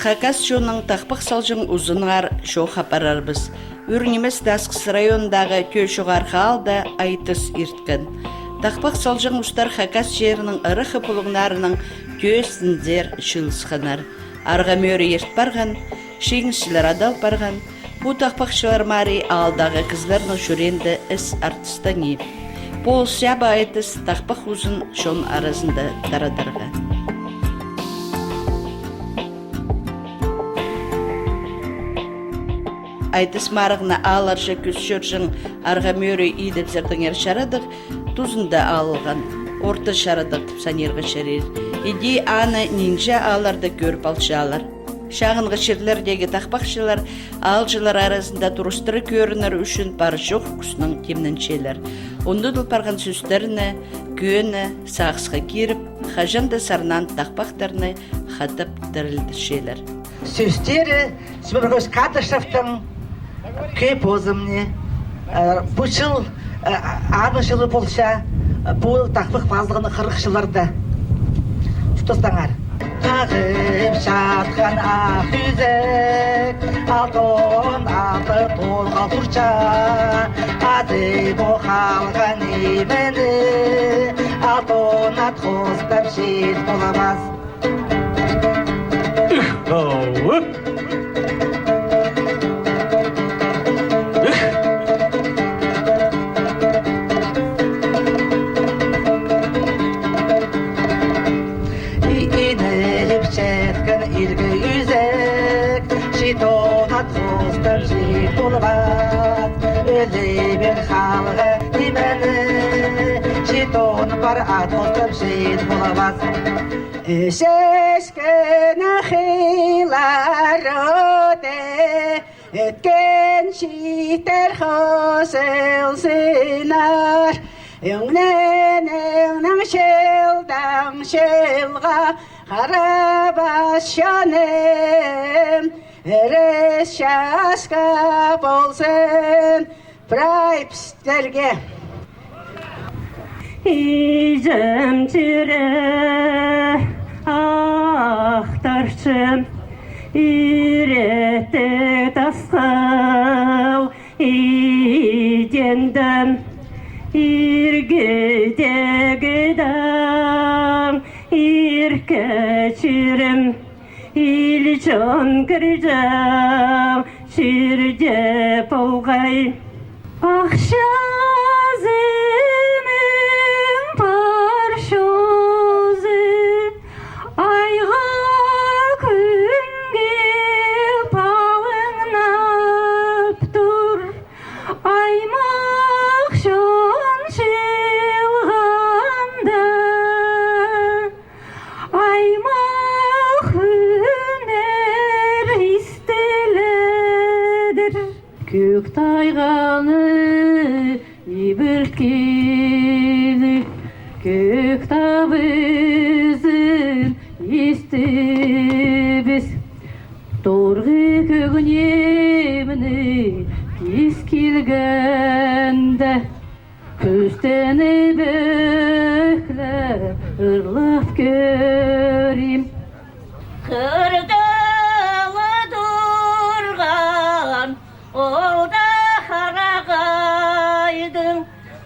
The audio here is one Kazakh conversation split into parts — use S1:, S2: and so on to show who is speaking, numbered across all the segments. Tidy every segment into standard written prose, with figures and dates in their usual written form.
S1: хакас шоның тақпық салжың ұзынғар шо хапарарбыз. Үрнемес Дасқыс райондағы көшіғар қалда айтыс ирткен. Тақпық салжың ұстар хакас жерінің ұры қыпылығынарының көсіндер шылысқанар. Арға мөрі ерт барған, шеңіншілер адал барған. Бұ тақпықшылар мари алдағы қызларының жүренді іс артыстаны. Бұл сяба айтыс тақпық ұзын шон арасында тарадырға. Айтыс марығына аларжы күсшөржің арға мөрі идепсердің шарадық, тұзында алылған, орты шарадық санерғы шарер. Иди аны нинжа аларды көріп алшы алар. Шағынғы шерлердегі тақпақшылар алжылар арасында тұрыстыры көрінір үшін бар жоқ күсінің темніншелер. Онды дұлпарған сөздеріні, көні, сағысқа керіп, қажанды сарнан тақпақтарыны қатып дірілдішелер.
S2: Сөздері Смиргос Катышевтың көп өзімне. Бұл жыл аны жылы болса, бұл тақпық базылығыны 40 жыларда. Тұстаңар. Ағып жатқан ақ үзек, алтын аты толға тұрша, ады боқалған емені, алтын ат қостап жет боламаз. Өлейбен қалғы демені, жетон бар атостып жет боламаз. Өшешкен ақилар өте, өткен шитер қосылсынар. Өңнен шелдан шелға қарабас жаным, әрес жасқа болсын прайпстерге.
S3: Изім түрі ақтаршым, үйретті тасқау идендім. Иргедегі дам, иркәчірім, илжон кіржау, шүрде болғай. Ақша зімін паршозы, айға күнге палыңнап тұр. Аймақ шон шылғанда, аймақ үнер істеледір. Көк тайғаны ибірткелі, көк табызын естебіз. Торғы көгінеміні кез келгенді, көстені бөклі ұрлап көрем. Қырдалы тұрған олда қарағайдың,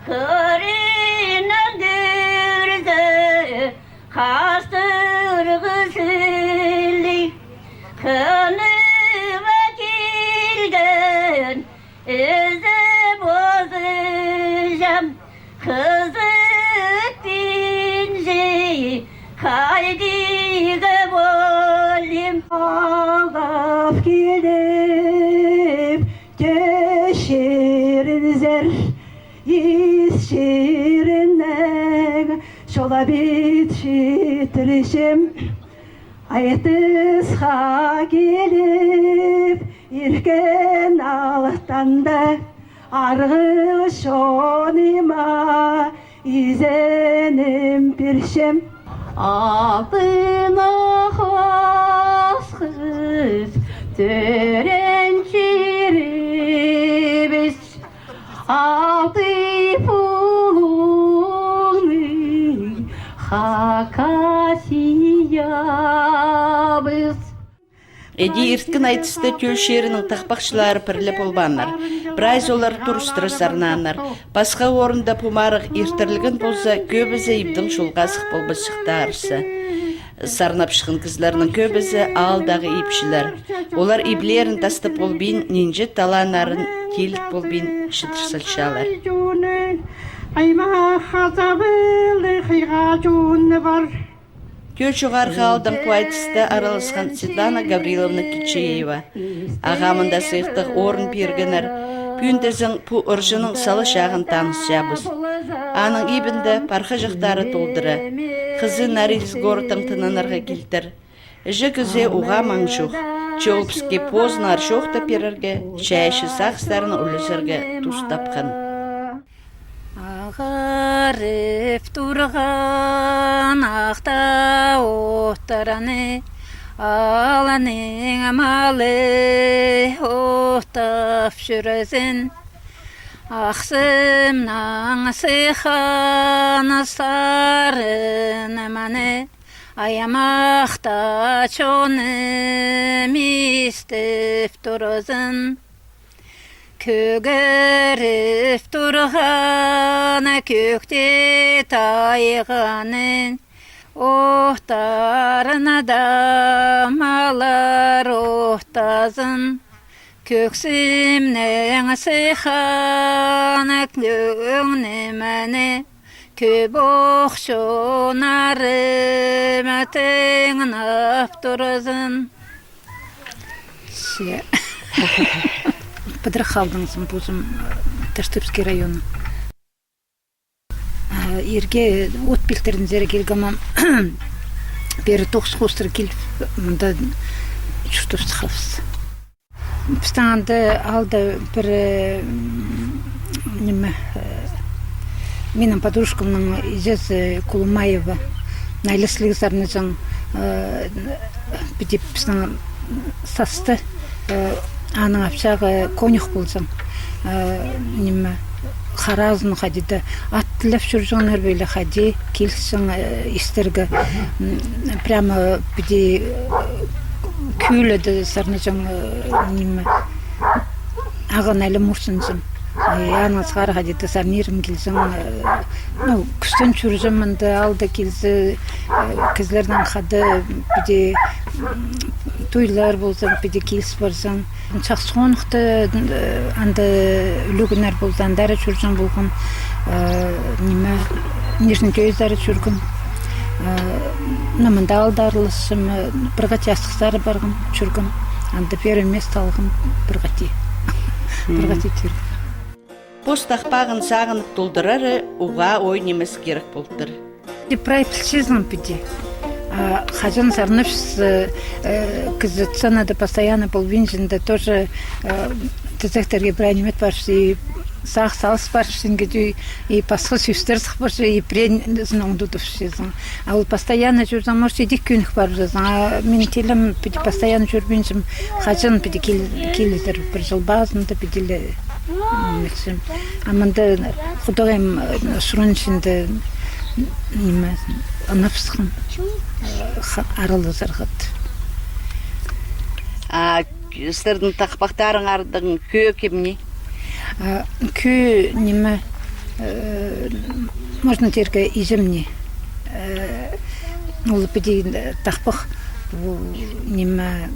S3: көрінен дүрді қастырғы сілі. Қынымы келген өзі бозыжам, қызық пенжей қайдегі болем. Алып келіп кешеріңіздер, ес жерінен жола бет жетірішім. Айтысқа келіп, еркен алықтанды, арғы шоныма изенім першем. Алтын ақас қыз түрен черебіз, алты пулуны хакасиябыз.
S1: Эди ирткен айтысты төл шерінің тақпақшылары пірлі болбаннар. Бірайз олар турстыры сарнанар. Басқа орында пумарық иртірлігін болса, көбізі ибдің шулғасық болбы шықты арсы. Сарнап шықын кызларының көбізі алдағы ипшілер. Олар иблерін тастып болбин, нинже таланарын келіп болбин шыдырсылшалар. Көч жоғарғы алдың қуайтысты аралысқан Светлана Гавриловна Кичеева. Ағамында сыйқтық орын бергенер, пүйіндізің пу ұржының салы шағын таныс жабыз. Аның ибінде парқа жақтары толдыры. Қызы Нарис горытың тынынырға келтір. Жы күзе уға маң жоқ. Чолпске познар жоқта перерге, чайшы сақстарын үлісірге тұстапқан.
S4: Ағарып тұрған ақта оттараны, аланың амалы оттап жүрізін. Ақсымнан сыхан астарын әмәні, аямақта чоным істіп тұрызын. Көгеріп тұрған көкте тайғанын, оқтарына дамалар оқтазын. Көксімнің сыхан көңнімәні, көп оқшонарым әтіңін аптырызын. Подырхалдыңызым бұзым Таштыбский районы. Ерге от білтерін зәрі келгамам бері тоқсы қостыры келіп, мұнда жұштып сықалыз. Пістанды алды бір менің подружкамның Изез Кулумаева найлыслығызарны жаң бідеп пістан састы аның апшағы конюх болсам қаразын қадиді аттылап жүржіңнер бейлі қади келсің істергі прямо біде күйледі сарны жаң ағын әлі мұрсынсым аңыз қары қадиді сарнерім келсің күстен жүржімінді алды келсі кізлердің қады біде тойлар болсаң, біде келіс барсаң. Чақсығынықты анды үлігінер болсаң, дәрі жүрген болған, нежін көйіздері жүрген. Мұнда алдарылысым, бірғат ястықсары барғым жүрген. Анды бер емес талғым бірғати. Бірғати түрген.
S1: Постақпағын сағынып толдырары уға ой немес керек болдыр.
S4: Правительсизм біде. Хажан Сарнышс ценады постоянно полвинжинда тоже детекторге бранимет барши сақ салыс баршин геду и пасхы сюстерсх барши и прен зноңдудовшизм. А ол постоянно жүрсің, может едик күніх бар жазың. А мен телім пиди постоянно жүрбенжім хажан пиди келіздер бір жыл базында пидилі мексим. А мында худағым шырыншинды анапсықым арылы зарғат.
S1: Стердің тақпақтарын ардың көй кемне?
S4: Көй неме, можно терге иземне. Ол беді тақпақ неме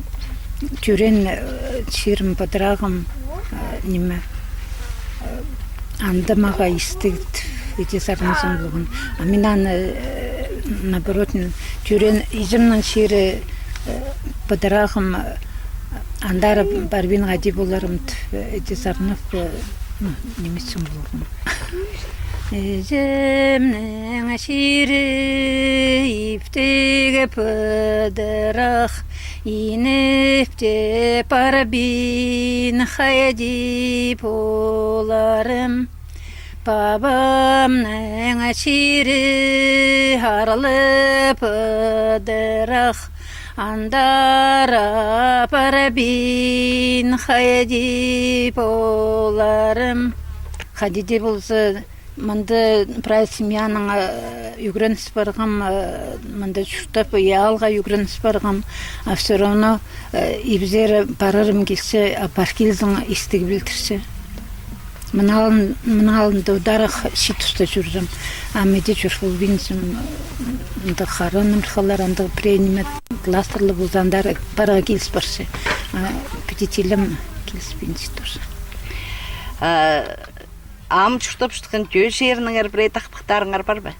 S4: түрен шерім бадырағым неме андамаға істігіт. Эти сарнасың болған. А мен наоборот, түрен изімнің шері бадырағым андары барбин ғади боларым эти сарнап немесің болған. Изімнің шері иптегі бадырақ иніпте барбин ғади боларым. Babamның шері арылы бадырақ андара барбин қайди боларым. Қадиде болса Манды прай семьяның югренс баргам, манда чуштап ялга югренс баргам, а все равно ибзер барарым келсе, апаркилзың истеги билдирсе. Мыналын даударах шитуста жүрдім. Амеде жүрфул бинзім, анда хараным рхалар, анда принимет кластерлы бұлдандар барға келіс барсы. Пететилім келіс бинзі тоже.
S1: Ам чуштап шытқан төз жерінің әрбірей тақпықтарыңар бар ба?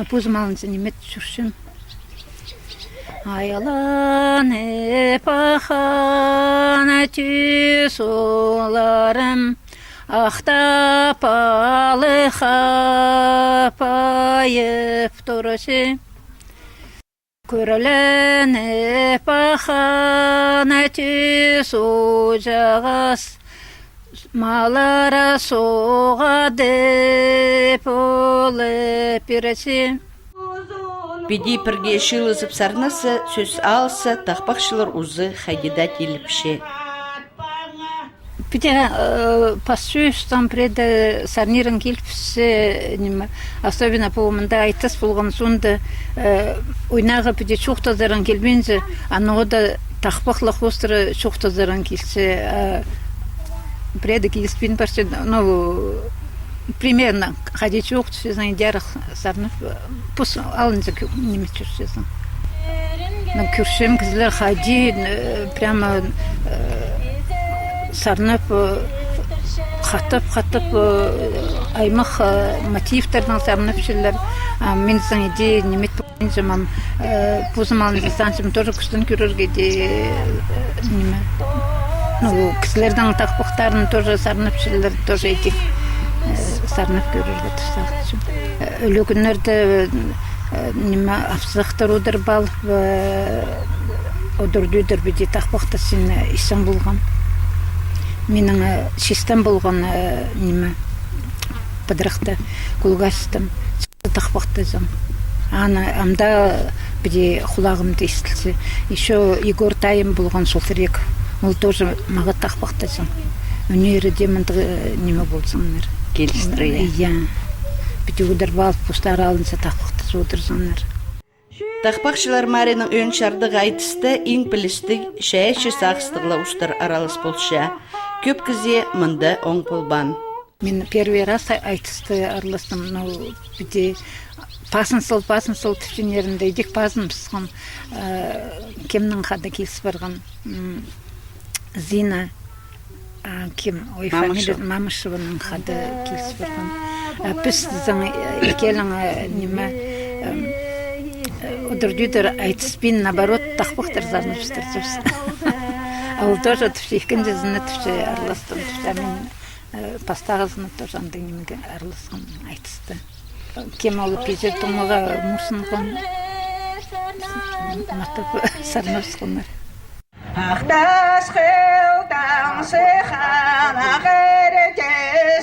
S4: Пузым алынсы немет жүрсім. Аяланы пахана түс оларым, ақтапалы қапайып тұрысы. Көріліні пахана түс оғағас, малара соғады полы піресі.
S1: Педи пірге шылызып сарнасы, сөз алса, тақпақшылар ұзы хайдеда келіпше.
S4: Педи пассуш там преда сарниран келіпсе, особенно по мында айтыс болған сонда ойнаға педи чуқтазаран келбензе, анода тақпақла қостыры чуқтазаран келсе, преда келіспен барсы, примерно ходить ух, все знают, дярах сарнов, пусть алынза немец чурсезан. Но кюршем кызлар ходи, прямо сарнов хатып аймах мотивтердан сарнов шиллер. Мен занеди немец пунжамам, пузым алынза станцем тоже кустан кюрерге де неме. Ну, кызлардан тақпықтарын тоже сарнов шиллер тоже этих. Сарнап көрірге тұстағычым. Өлі күнлерді афсықтар одыр балып, одырдүйдір беде тақпақты сен исан болған. Менің шестен болған падырықты күлгастым. Тақпақты зам. Амда беде құлағымды естілсе. Еще Егор Тайым болған солтырек. Ол тоже маға тақпақты зам. Өнері демінді неме болсаңдар.
S1: Келістірі.
S4: Иә. Біті ұдырбал пұстар алынса тақпақты отырсаңдар.
S1: Тақпақшылар Марының өн шардық айтысты ең білістік шәйші сақыстығыла ұштар аралыс болша. Көп кізе мұнды оң болбан.
S4: Мен первый раз айтысты араластым. Біті пасынсыл түшінерінде едек пасын пысқан. Кемнің қады келіс барған. Зина. Ким? Ой, фамилия Мамышеваның қады келіс барған. Біз зың екелің неме ұдырдүйдір айтыспен, наоборот, тақпықтар зарныпстыр жүрсі. Ал тоже түші, екінші зіні түші араластым. Мен пастағы зіні тоже аңды немеге араласқан айтысты. Кем алып езер тұмыға мұсынған матып сарнапсықынар.
S2: Ақтас қылдан сыған ағырде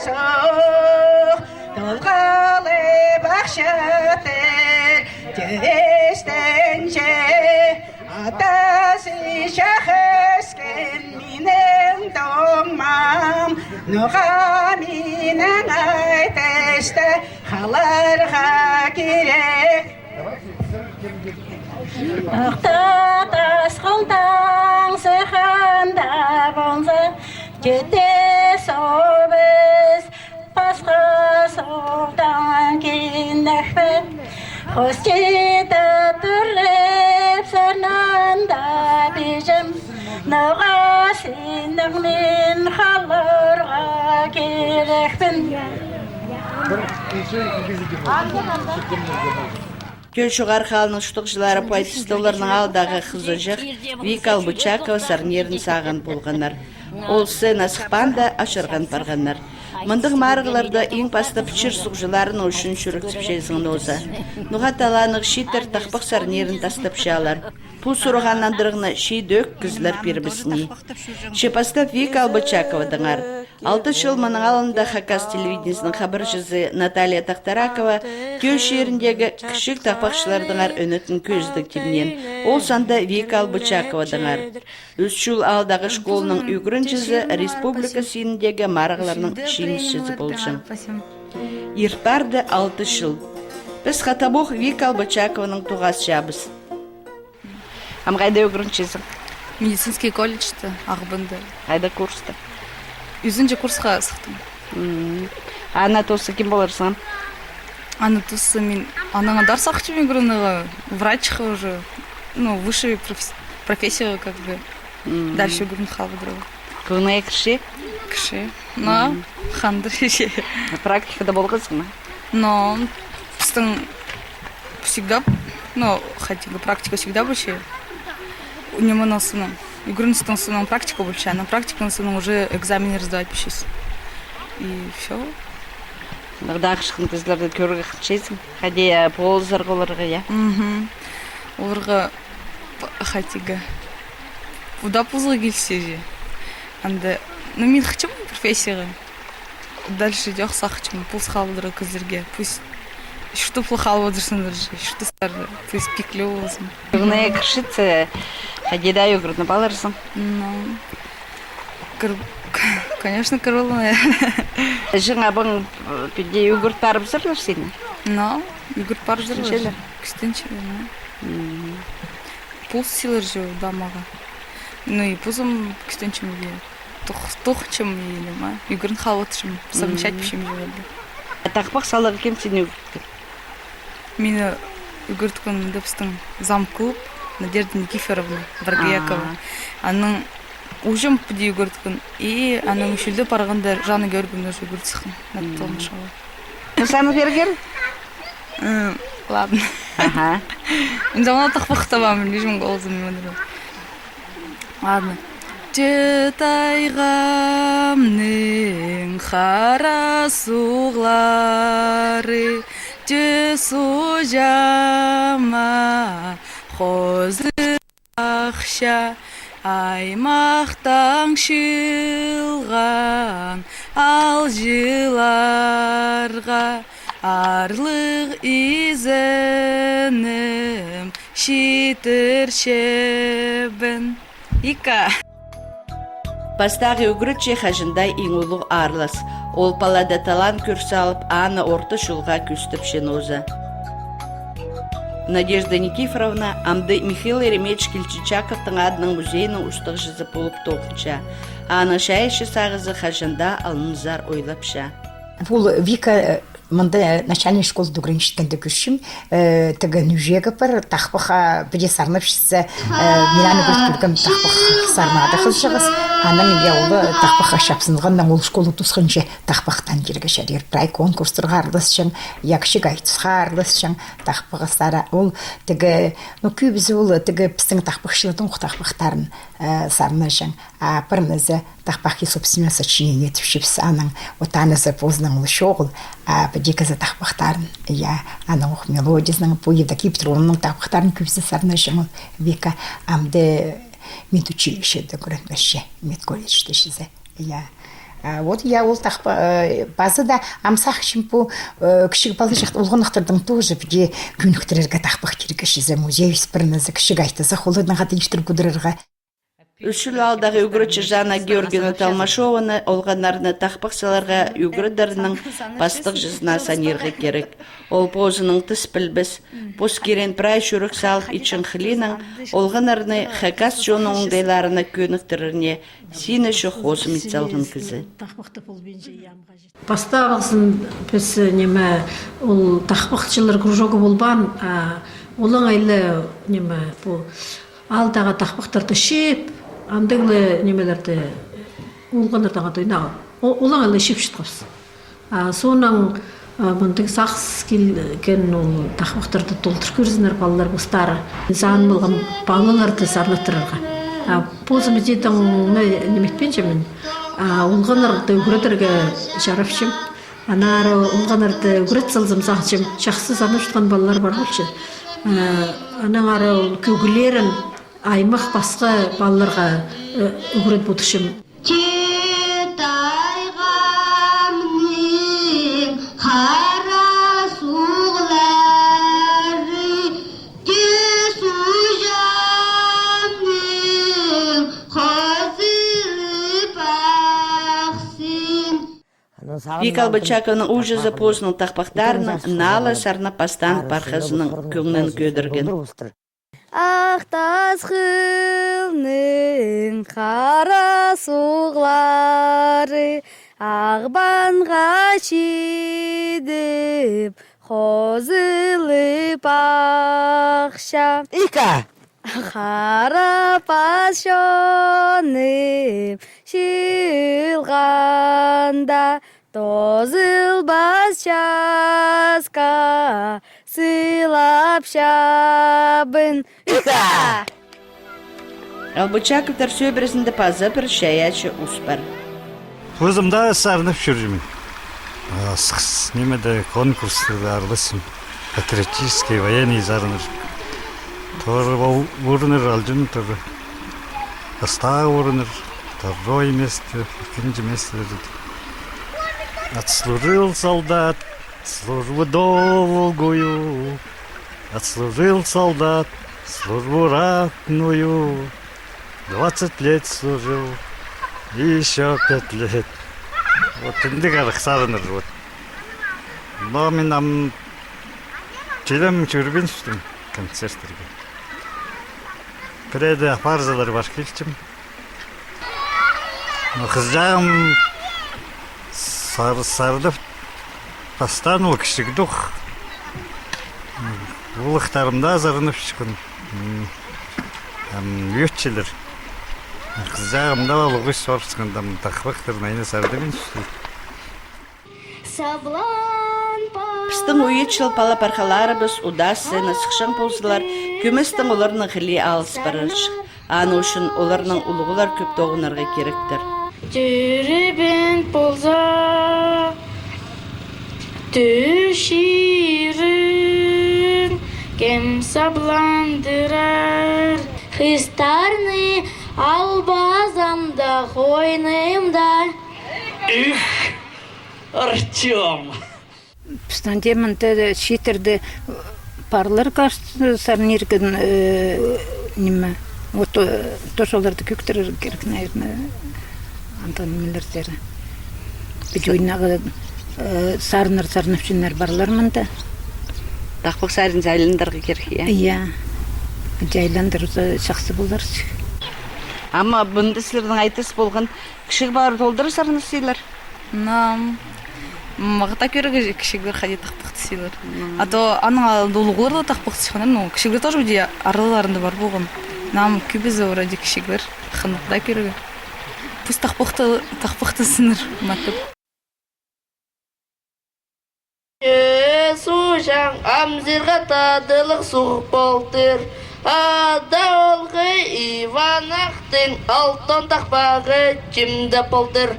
S2: соқ, толғалы бақшатыр дөстен же, атасы шақыскен менің домам, нұға менің айтысты қаларға керек. Ақтатас қылдан сыханда болсы, кете собыз, басқа соқтан кендәкпен. Қостеті түрліп сарнанда бежім, нұға сенің мен қалырға керекпін.
S1: Көлшуғар қалының шұтықшылары поэтистоларының алдағы қызы жық Викал Бычакова сарнерін саған болғанар. Олсы насықпанда ашырған барғанар. Мындық марғыларда ең басты пүчір сұқжыларын үшін шүріктіп жезіңін оза. Нұға таланық шитер тақпық сарнерін тастап жалар. Пұл сұрғанандырығына шейдөк кізлер бербісіне. Шепастап Викал Бычакова дыңар. 6 жыл мұның алында Хакас телевиденісінің хабар жүзі Наталья Тақтаракова көз жеріндегі кішік тақпақшылардыңар өнетін көздік тімнен. Ол санда Викал Бычакова дыңар. 3 жыл алдағы школының үгірін жүзі республика сеніндегі марғыларының шеңіс жүзі болжым. Иртарды 6 жыл. Біз Хатабух Вика Албачакованың туғас жабыз. Ам қайда өгіріншесің?
S5: Медицинский колледжді Ағбынды.
S1: Қайда курста?
S5: 100 курсқа сықтым.
S1: Ана тосы кем боларсың?
S5: Ана тусы мен анаңа дарс ақчымен көрінуға врачқа уже, ну, высшая профессия как бы. Дальше көрін қалбыдырығы.
S1: Күнае кіші?
S5: Кіші. Но ханды ше.
S1: Практикада болғызың ма?
S5: Но біздің всегда, ну, хотя бы практика всегда больше. Немного сыном. Игрунстон сыном практика больше, а на практику сыном уже экзамены раздавать пищись. И все.
S1: Дағдағы шықын көздерді көрігі қыншайсың? Қадея болызар қолырғы, я?
S5: Оларға хотиға. Уда пузылы келсе же. Анда, ну, мен хочу профессияға. Дальше идёк сақчым, пулс қалдыры көздерге. Пусть что плохо алвадырсыңдар же, что сарды, пусть пиклі болсын.
S1: Күнае кіршіці, қадеда өгірді баларсың?
S5: Ну, конечно, королы.
S1: Жың абың пенде өгірт барып зырлар сені?
S5: Но, югурт бар жырлар.
S1: Кістеншелер?
S5: Кістеншелер, ну. Пулс силар же дамаға. Ну и пузым кістеншемге. Тоқчым елі ма. Югурын халватышым, совмещать пішем жевелді.
S1: Тақпақ салығы кем сені өгіртті?
S5: Мені үгірткін дөпістің зам-клуб Надежда Никифоровна Баргаякова. Аның ұжым пүді үгірткін. И аның үшілді парағында жаны көргін өз үгіртсіқін. Нәттілін шалы.
S1: Саны берген?
S5: Ладно. Мен замана тақпақ табамын, лежім қолызым өндірі. Ладно. Жетайғамның қара суғлары Түсу жама қозы ақша аймақтан шылған ал жыларға арлық изінім шитіршебін. Ика.
S1: Бастағы өгірітше қажындай еңулу арлас. Ол палада талан көрсі алып, аны орты шулға күстіп шеноза. Надежда Никифоровна амды Михаил Еремеевич Кильчичаковтың адының музейінің ұстық жызы болып тоқынша. Аны шайшы сағызы қажында алынызар ойлапша.
S6: Бұл Вика мында начальник школы дугранчиткенде күшім, тігі нүжегі бір тақпыға біде сарнып шысы, миланы көрткілгім тақпық сарнады қыз шығыз. Аның яулы тақпыға шапсынғаннан ол школы тұсқыншы тақпықтан жерге шәрер. Прай конкурстырға арлысшың, якшық айтысқа арлысшың тақпығы сара. Ол тігі, көбізі ол тігі пістің тақпықшылардың тақпықтарын сарнышың. Пырнызы тақпақи собственное сочинение түшіпсі аның отанызы познаңлы шоғыл. Бәдекізі тақпақтарын, аның оқ мелодизінің, по Евдокия Петровнаның тақпықтарын көбізі сарнышың. Вика амды медучилищеде көрінмеші, медколледжде шізі. Вот я ол тақпа базыда амсақ үшін бұл кішік балы жақты олғынықтырдың тоже біде күніктірерге тақпақ керегі шізі музей үспірінізі кішік айтызы қолыдың ғады ештір күдірерге.
S1: Үшіл алдағы үгірітші Жана Георгина Талмашованы олғанарыны тақпақсаларға үгірідарының бастық жызына санерға керек. Ол позының тіс білбіз, пос керен прай шүрік салық ичін қылының олғанарыны қақас жоның оңдайларына көніктіріріне сені шық осым итсалғын кізі.
S7: Бастағылсын біз неме ол тақпақчылар кружогы болбан, олың айлы неме бұл алдағы тақпақтарды шеп, андыңлы немелерді олғанырдан ғадойнағы. Олың айлы шеп шытқыз. Соның мұндың сақс келген тақпақтарды толтыр көрзінер балалар бұстары. Зағын болған балаларды сарнаттырырға. Позым едедің неметпен жемін. Олғанырды үгіредерге жарапшым. Анары олғанырды үгірет салзым сақчым. Шақсы сарнап жұтқан балалар бар болшы. Аның ары көгілерін аймақ басқа балаларға үгірет бұтышым. Жетайғамның қара суғлары, түсу жанның қозы бақсын.
S1: Вик Албачакының ужызы позының тақпақтарының налы сарна пастан пархызының көңнін көдірген.
S8: Ақтас қылның қара суғлары ағбанға шедіп қозылып ақша.
S6: Ика!
S8: Қара пашоным шылғанда тозылбас жасқа сылап шабын.
S6: Ика!
S1: Албачаковтар сөбірісінде пазы бір шаячы ұспар.
S9: Өзімді сарынып жүрмін. Немеде конкурсы араласым. Патриотический, военный зарыныр. Тоже урыныр алжын тоже. Аста урыныр. Второе место, иkinci место. Отслужил солдат службу долгую. Отслужил солдат службу ратную. 20 лет служил. И еще 5 лет. Вот инде қарық сарыныр вот. Но мен нам челем жүрген үстім концерттерге. Біреде апарзалар баш келчім. Қыз жағым сарынып пастану кішігдуқ. Улықтарымда зарынып шықын. Өтчелер. Қыз жағымда олығы сорсығында тақпақтырын айны сардымен үстім.
S1: Пістің уетшіл пала пархаларыбыз удасы насықшан болсылар, көмістің оларының қылы алыс барырш. Аны үшін оларының ұлығылар көп тоғынарға керектір.
S8: Жүрібін болса түшірін кем сабландырар. Христарны албазамда қойнымда.
S10: Артем!
S4: Пстанде мынты шетерді парлар қарсы сарнерген неме. Вот тоже оларды көктірер керек, наверное, Антон Миллердері. Біз ойнағы сарынып жүнер барлар мында.
S1: Тақпық сарын жайлындарға керек, иә?
S4: Иә, жайландар жақсы болар.
S1: Ама бұнды сілердің айтыс болған кішік бары толдыры сарынысыйлар?
S5: Нам мағыта көрігі кішігілер қаде тақпақты сейлер. А то аның долығылар да тақпақты сейлер, но кішігілер тоже өде арыларында бар болған. Нам күбізі ораде кішігілер қынықта көрігі. Пусть тақпақты сыныр мәтіп.
S8: Сужаң амзирға тадылық суық болтыр. Ада олғы Иванақтың алтын тақпағы кімді болтыр.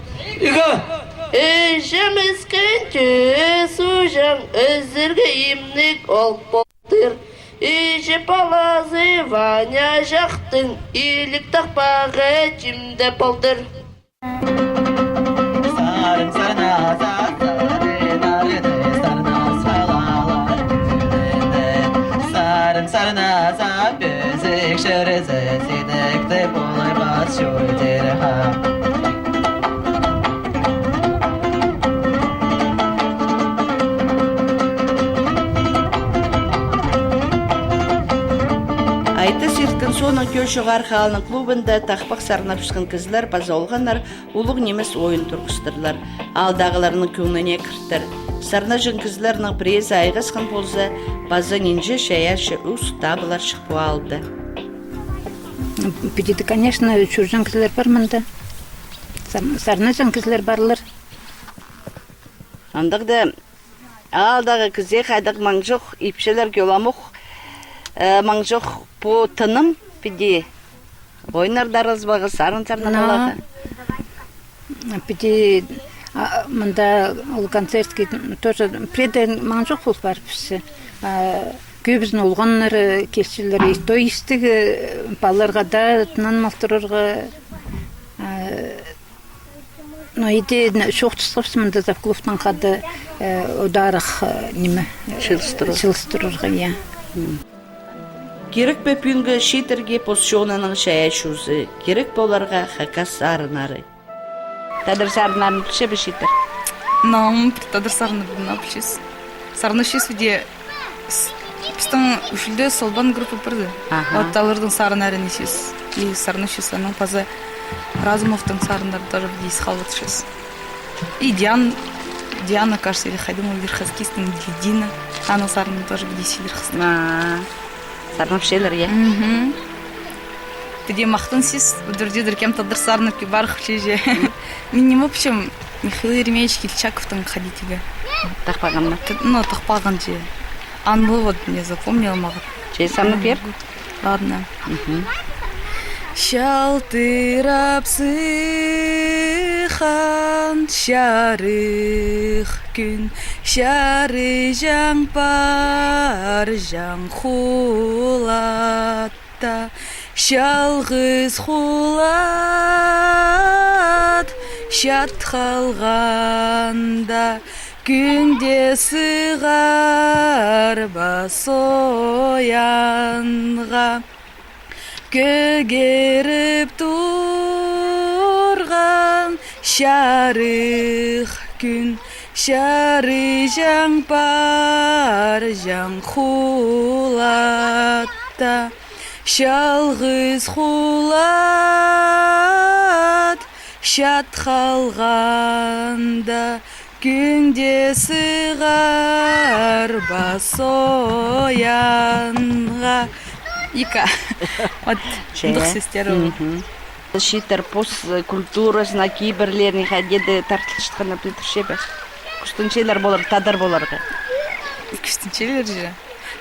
S8: Ішімізген сужаң өзіргі имнік ол болтыр. Іші палазы Ваня жақтың илік тақпағы кімді болтыр.
S10: Сарын сарна Сарна безек шерезі сенекті болай бас шөлдері ха.
S1: Айтыс ерткен соның көлшіғар қалының клубында тақпақ сарнап шыққан кізлер база олғанлар ұлық немес ойын тұрғыстырлар. Алдағыларының көңіне кірттір. Сарна жын кізлерінің бірезі айғасқан болса, база нинже шаяшы ұс табылар шықпу алды.
S4: Бидеді, конечно, жүржен кізлер бар мында. Сарна жын кізлер барлар.
S1: Андағда алдағы кізе қайдақ маңжық, ипшелер келамық, маңжық по тыным биде. Ойнардарыз бағы сарын сарналады.
S4: Биде мында ол концертке тоже преде маңжық бол бар бісі. Көбізін олғанлары кесілері той істігі баларға да тынан мақтырырға. Но иде шоқтысқырсы мында завклуфтан қады ударық неме шылыстырырға, иә.
S1: Керек бөпінгі шетерге посшонаның шая шузы, керек боларға хакас сарынары. Тадыр сарынарын піші бір шетер.
S5: Нам тадар сарны бина плюс. Сарны шес виде Пистон ушилде солбан группа пырды. Вот талырдың сарынары несес. И сарны шес аның паза Разумовтың сарындар тоже виде исхалват шес. И Диана, кажется, или Хайдума Верхоскистың Дина. Она сарны тоже виде силер хыстың.
S1: Сарны шелер, я?
S5: Где мақтын сес, үдірдедір кем тадар сарны бар хвчеже. Мен не общем Михаил Еремеевич Кильчаковтың хадитиге.
S1: Тақпағанна?
S5: Ну, тақпаған же. Анлы вот не запомнила мағыр.
S1: Чей самны пер?
S5: Ладно. Шалтырап сыхан шарых күн, шары жаң бар жаң хулатта, шалғыз хулат, шарт қалғанда, күнде сығар басоянға. Көгеріп тұрған шарық күн, шары жаң бар жаң хулатта, шалғыз хулат, шат қалғанда, күнде сығар басоянға. Ика. Вот, дух сестеру.
S1: Шитер пос культура, знаки бірлерін хадеді тартылшытқана білдіршебе. Күстінчелер болар, тадар боларға.
S5: Күстінчелер же.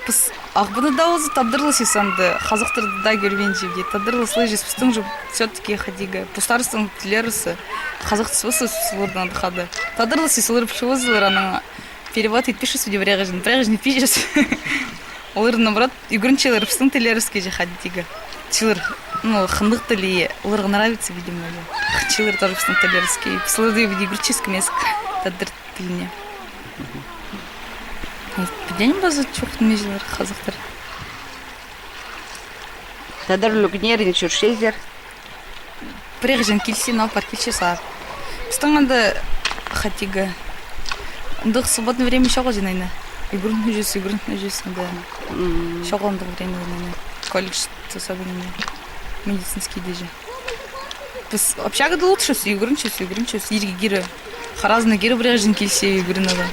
S5: Пыс ақбыны да өзі табдырлы сесанды. Қазақтырды да көрген жевде. Табдырлы слыжес пыстың же все-таки хадига. Пустарыстың тілерісі. Қазақты свысы сұлырдан адыхады. Табдырлы сесылыр пшывызылыр аның перевод етпеші сөйде бірәғыжын. Бірәғыжын етпеші. Олар наоборот игрунчилар пыстың тілеріске же хадитига. Чилар, ну, хындық тілі, оларға нравится, видимо, чилар тоже пыстың тілеріске. Пысыларды виде игруческі меск тадыр тіліне. Піденім базы чоқтың межелер қазақтар.
S1: Тадыр үлігінер, нечур шезер.
S5: Бірәғыжын келсе, нау паркелше саар. Пыстың анда хатига. Ndıq свободное время шоға жинайна. Игрун жүз, да. Шоғандық время жинайна. Колледж особенно медицинский даже. Біз общагада лучше, игрун жүз. Ерге гирі. Харазны гирі бірәқ жын келсе игрун ада.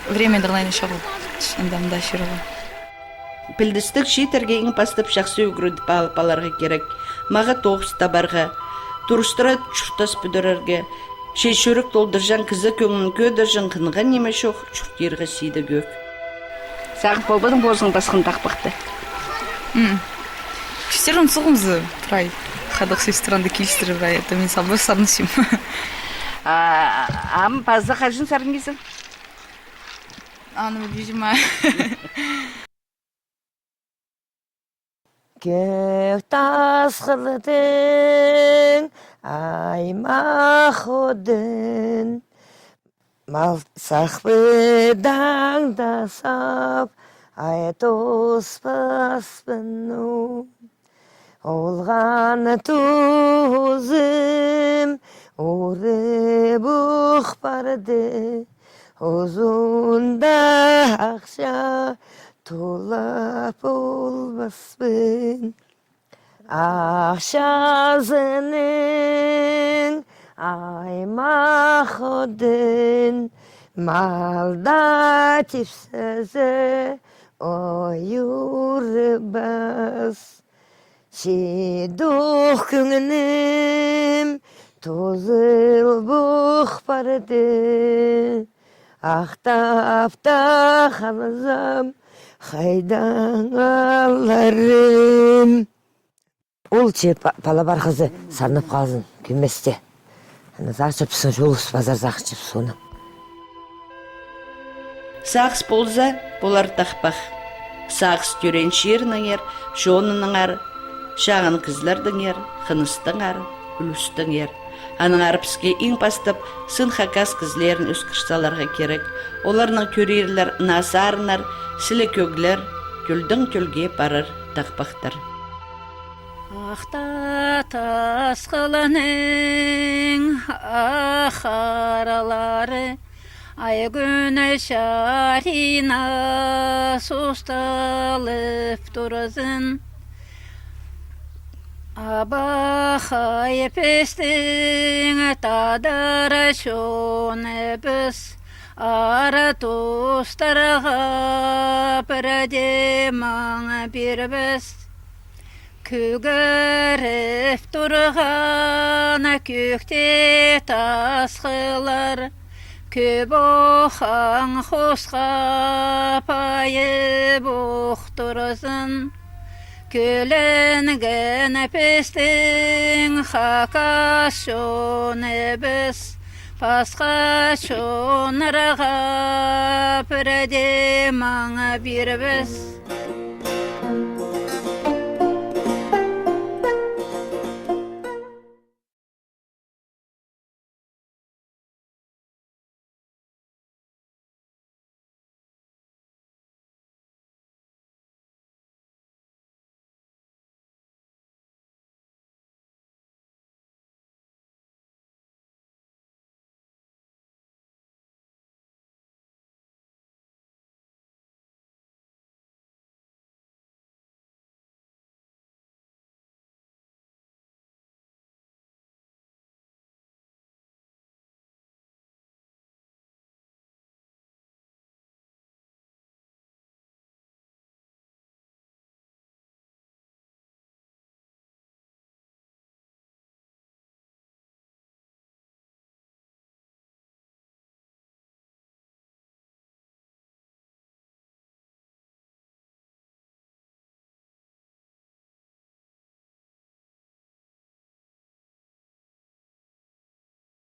S5: Время дарлайны шоғыл. Шандамда шырығы.
S1: Білдістік шитерге ең бастып жақсы үгіруді баларға керек. Маға тоғыз табарға, тұрыстыра чұртас бүдірерге, шешурік толдыржан кізі көңін көдіржан қынға неме шоқ чұрт сиді көк. Сағып болбадың бозың басқын тақпақты.
S5: Шестерін сұғымызы, тұрай. Қадық сестеранды келістірі бай, это мен сабы сарнысым.
S1: Ам пазы қажын сарын кезің?
S5: Аны видимо.
S11: Көк тасқылдың аймақ одын, малсақпыдан да сап, айтоспаспыну. Олғаны тузым, уры бұқпарды, ұзында ақша толап олбаспын. Ақшазының аймақ одын, малда тепсізі ойыры бас. Шедуқ күңінім тозыл бұқпарды, ақтапта қалазам қайдан аларым. Ол че палабар қызы сарнып қалзын көместе. Зақчыпсын жолыс базар зақчып соны.
S1: Сақс болса, болар тақпақ. Сақс түрен шерніңер, жоныныңар, шағын кізлердіңер, қыныстыңар, үлістіңер. Аның арпіске ең бастап, сын хакас кізлерін өскірсаларға керек. Оларның көрерлер, насарынар, сілі көглер, күлдің күлге барыр тақпақтар.
S4: Ақта тас қылының қаралары, ай күні шарина сұсталып тұрызын. Абахай пестің тадары шоны біз, ара тостарға бірде маң бір біз. Көгіріп тұрған көкте тасқылар, көп оқан қосқа пайы бұқтырызын. Көлінген пестің хақа шоны біз, пасқа шонырға бірде маң бір біз.